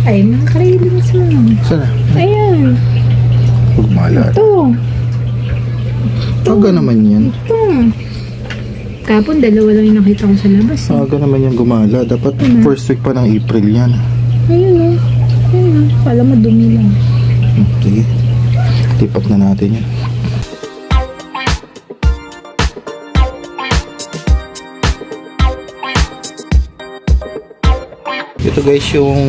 Ay, mga cravings mo. Sana? Ayan. Gumala. Ito. Aga naman yan. Ito. Kapon, dalawa lang yung nakita ko sa labas. Aga naman yan gumala. Dapat first week pa ng April yan. Ayun o. Ayun o. Kala mo dumi lang. Okay. Tipat na natin yan. Ito guys yung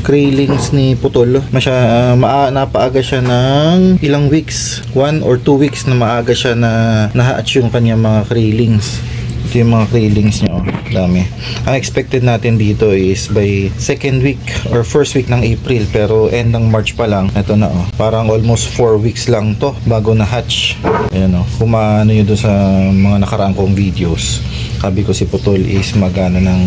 krillings ni Putol. Napaaga siya ng ilang weeks, 1 or 2 weeks na maaga siya na na-hatch yung kanyang mga krillings. Ito yung mga krillings niya, oh. Dami. Ang expected natin dito is by second week or first week ng April, pero end ng March pa lang. Ito na, oh. Parang almost 4 weeks lang to bago na-hatch. Ayan, oh. Kumano yun doon sa mga nakaraang kong videos. Sabi ko si Putol is magana ng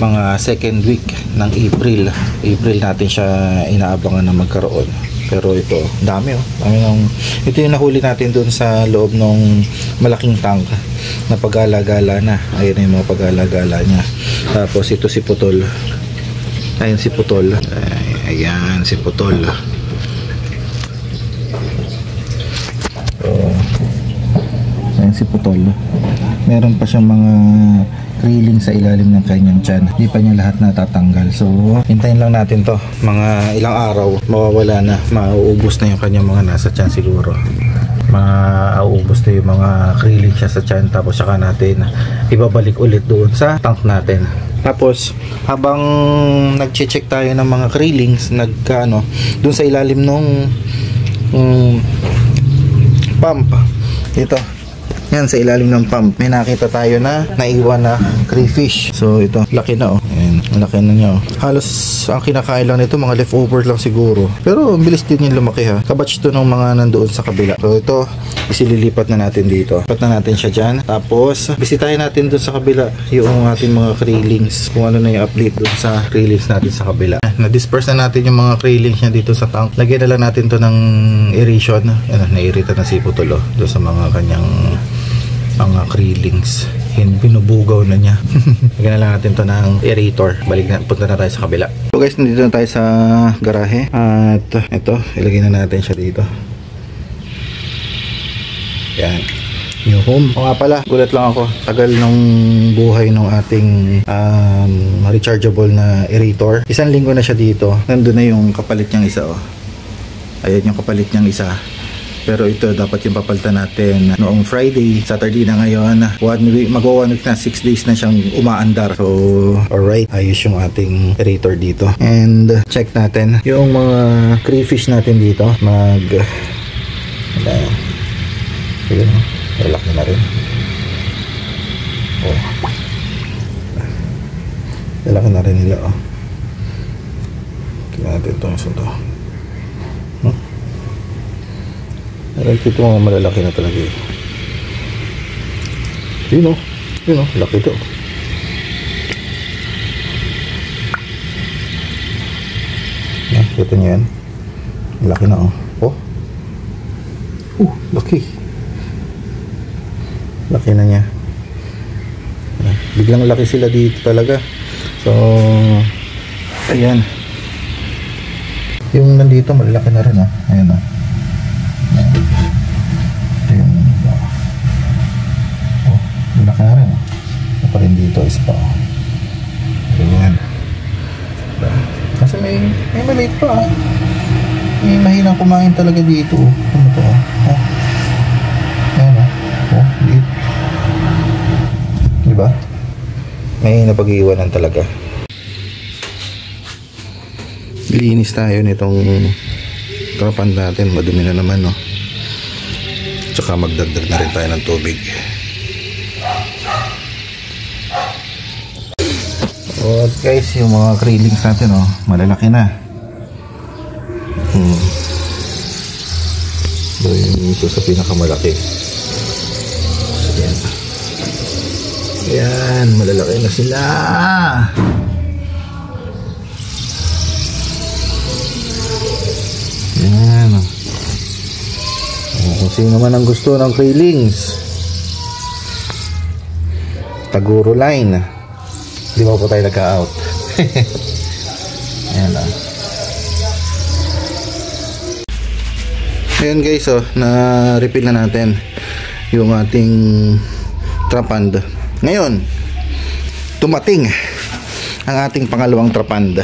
mga second week ng April. April natin siya inaabangan na magkaroon. Pero ito, dami oh. Ito yung nahuli natin doon sa loob ng malaking tank na pag-alagala na. Ayan yung mga pag-alagala niya. Tapos ito si Putol. Ayan si Putol. Ayan si Putol. Ayan si Putol. Meron pa siyang mga krilling sa ilalim ng kanyang tiyan. Hindi pa niya lahat natatanggal. So, hintayin lang natin to. Mga ilang araw, mawawala na. Mauubos na yung kanyang mga nasa tiyan siguro. Mauubos na yung mga krilling siya sa tiyan. Tapos saka natin ibabalik ulit doon sa tank natin. Tapos, habang nag-check tayo ng mga krillings, doon sa ilalim nung pump. Ito. Yan, sa ilalim ng pump, may nakita tayo na naiwan na crayfish. So, ito, laki na, oh. Ayan, laki na niya, oh. Halos, ang kinakain lang nito, mga leftover lang siguro. Pero, bilis din yung lumaki, ha. Kabatch to ng mga nandoon sa kabila. So, ito, isililipat na natin dito. Lipat na natin siya dyan. Tapos, bisitahin natin doon sa kabila yung ating mga krillings. Kung ano na yung update doon sa krillings natin sa kabila. Na-disperse na natin yung mga krillings niya dito sa tank. Lagyan na lang natin to ng aeration. Ayan, na-irita na si Putol, oh, doon sa mga kanyang mga krillings. Binubugaw na niya. Lagyan na lang natin to ng aerator. Punta na tayo sa kabila. So guys, nandito na tayo sa garahe. At ito, ilagay na natin siya dito. Yan. New home. O nga pala, gulat lang ako. Tagal nung buhay ng ating rechargeable na aerator. 1 linggo na siya dito. Nandun na yung kapalit niyang isa, oh. Ayan yung kapalit niyang isa. Pero ito dapat yung papalitan natin noong Friday. Saturday na ngayon. Mag-1 week na, 6 days na siyang umaandar. So, alright. Ayos yung ating aerator dito. And check natin yung mga crayfish natin dito. Ayun, malaki na rin. Oh. Malaki na rin nila, oh. Kaya natin itong isa to. Ito mga malalaki na talaga, eh. Yun o, laki ito. Kita nyo yan. Laki na, oh. Laki. Laki na niya. Biglang laki sila dito talaga. So, ayan. Yung nandito malalaki na rin, ah. Ayan, ah. Malaki na rin. Ito pa rin dito, isa pa. Ganyan. Kasi may maliit pa, ah. May mahinang kumain talaga dito. Ano to, ah? Ayan, ah. Liit. Diba? May napag-iwanan talaga. Linis tayo nitong kapan natin. Madumi na naman, no? Tsaka magdagdag na rin tayo ng tubig. So guys, yung mga krillings natin, oh, malalaki na. So yung isa sa pinakamalaki. Ayan, malalaki na sila. Ayan. Kung sino man ang gusto ng krillings, Taguro line. Di ba po tayo nagka-out? Ayan lang. Ayan guys, na-refill na natin yung ating trapand. Ngayon, tumating ang ating pangalawang trapand.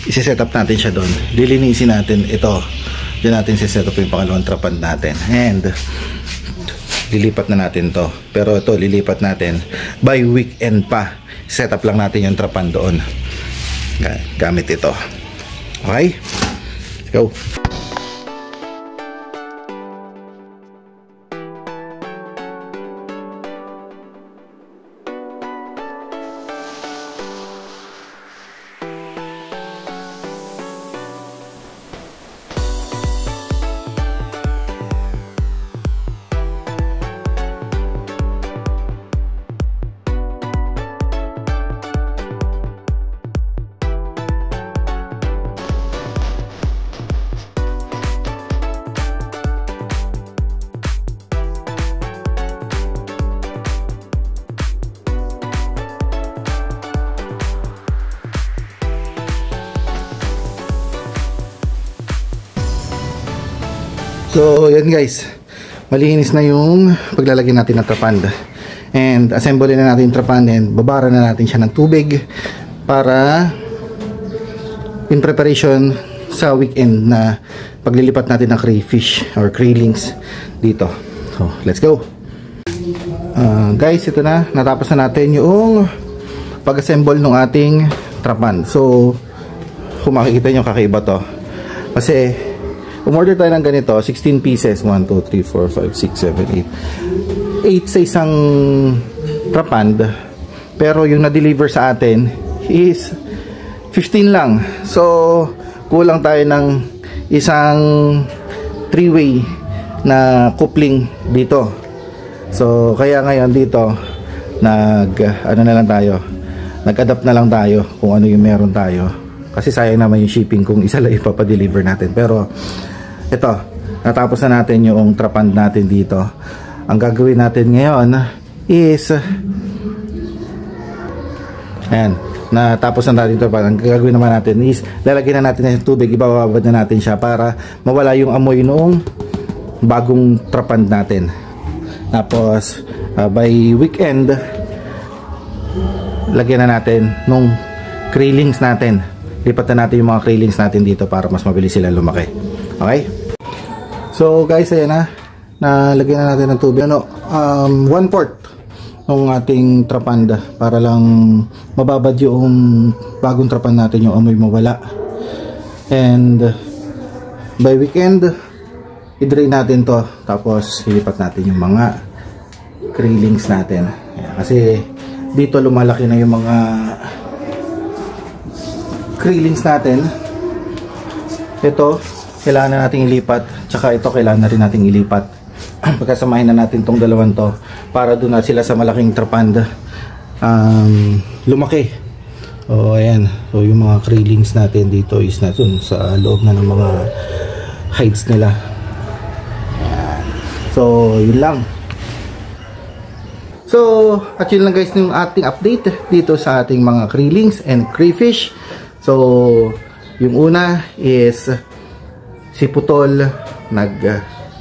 Isi-set up natin siya doon. Lilinisin natin ito. Diyan natin isi-set up yung pangalawang trapand natin. And lilipat na natin to. Pero ito, lilipat natin by weekend pa. Set up lang natin yung trapand doon. Gamit ito. Okay? Let's go. So, yan guys. Malinis na yung paglalagay natin ng trapand. And assemble na natin yung trapand and babara na natin siya ng tubig para in preparation sa weekend na paglilipat natin ng crayfish or craylings dito. So, let's go. Guys, ito na. Natapos na natin yung pag-assemble ng ating trapand. So, kung makikita nyo, kakaiba to. Kasi umorder tayo ng ganito, 16 pieces, 1, 2, 3, 4, 5, 6, 7, 8 sa isang trapand, pero yung na-deliver sa atin is 15 lang. So kulang tayo ng isang 3-way na coupling dito. So kaya ngayon dito nag-adapt na lang tayo kung ano yung meron tayo, kasi sayang naman yung shipping kung isa lang ipapadeliver natin. Pero ito, natapos na natin yung trapand natin dito. Ang gagawin natin ngayon is ayan, natapos na natin ito. Ang gagawin naman natin is lalagyan na natin ng tubig, ibababad na natin siya para mawala yung amoy noong bagong trapand natin. Tapos by weekend lagyan na natin nung craylings natin. Lipat na natin yung mga craylings natin dito para mas mabilis sila lumaki. Okay? So guys, ayan na. Nalagyan na natin ng tubig. 1/4 ng ating trapand para lang mababad yung bagong trapand natin, yung amoy mawala. And by weekend i-drain natin to, tapos ilipat natin yung mga craylings natin. Ayan, kasi dito lumalaki na yung mga craylings natin. Ito kailangan na natin ilipat, tsaka ito kailangan na rin natin ilipat. Pagkasamahin na natin tong dalawang to para doon na sila sa malaking trapand lumaki. O ayan, so yung mga craylings natin dito is na dun sa loob na ng mga hides nila. Ayan. So yun lang. So at yun lang guys yung ating update dito sa ating mga craylings and crayfish. So yung una is si Putol,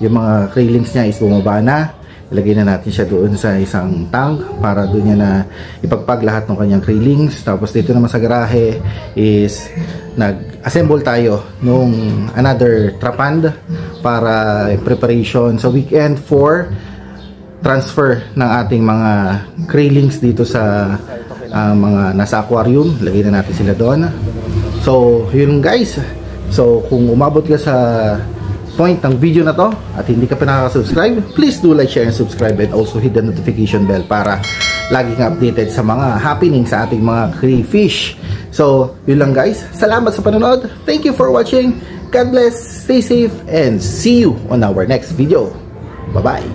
yung mga craylings niya is bumaba na. Ilagay na natin siya doon sa isang tank para doon niya na ipagpag lahat ng kanyang craylings. Tapos dito naman sa garahe is nag-assemble tayo nung another trapand para preparation sa weekend for transfer ng ating mga craylings dito sa mga nasa aquarium. Lagay na natin sila doon. So yun guys. So kung umabot ka sa point ng video na to at hindi ka pa nakaka-subscribe, please do like, share, and subscribe, and also hit the notification bell para lagi kang updated sa mga happening sa ating mga crayfish. So yun lang guys, salamat sa panonood, thank you for watching, God bless, stay safe, and see you on our next video. Bye bye.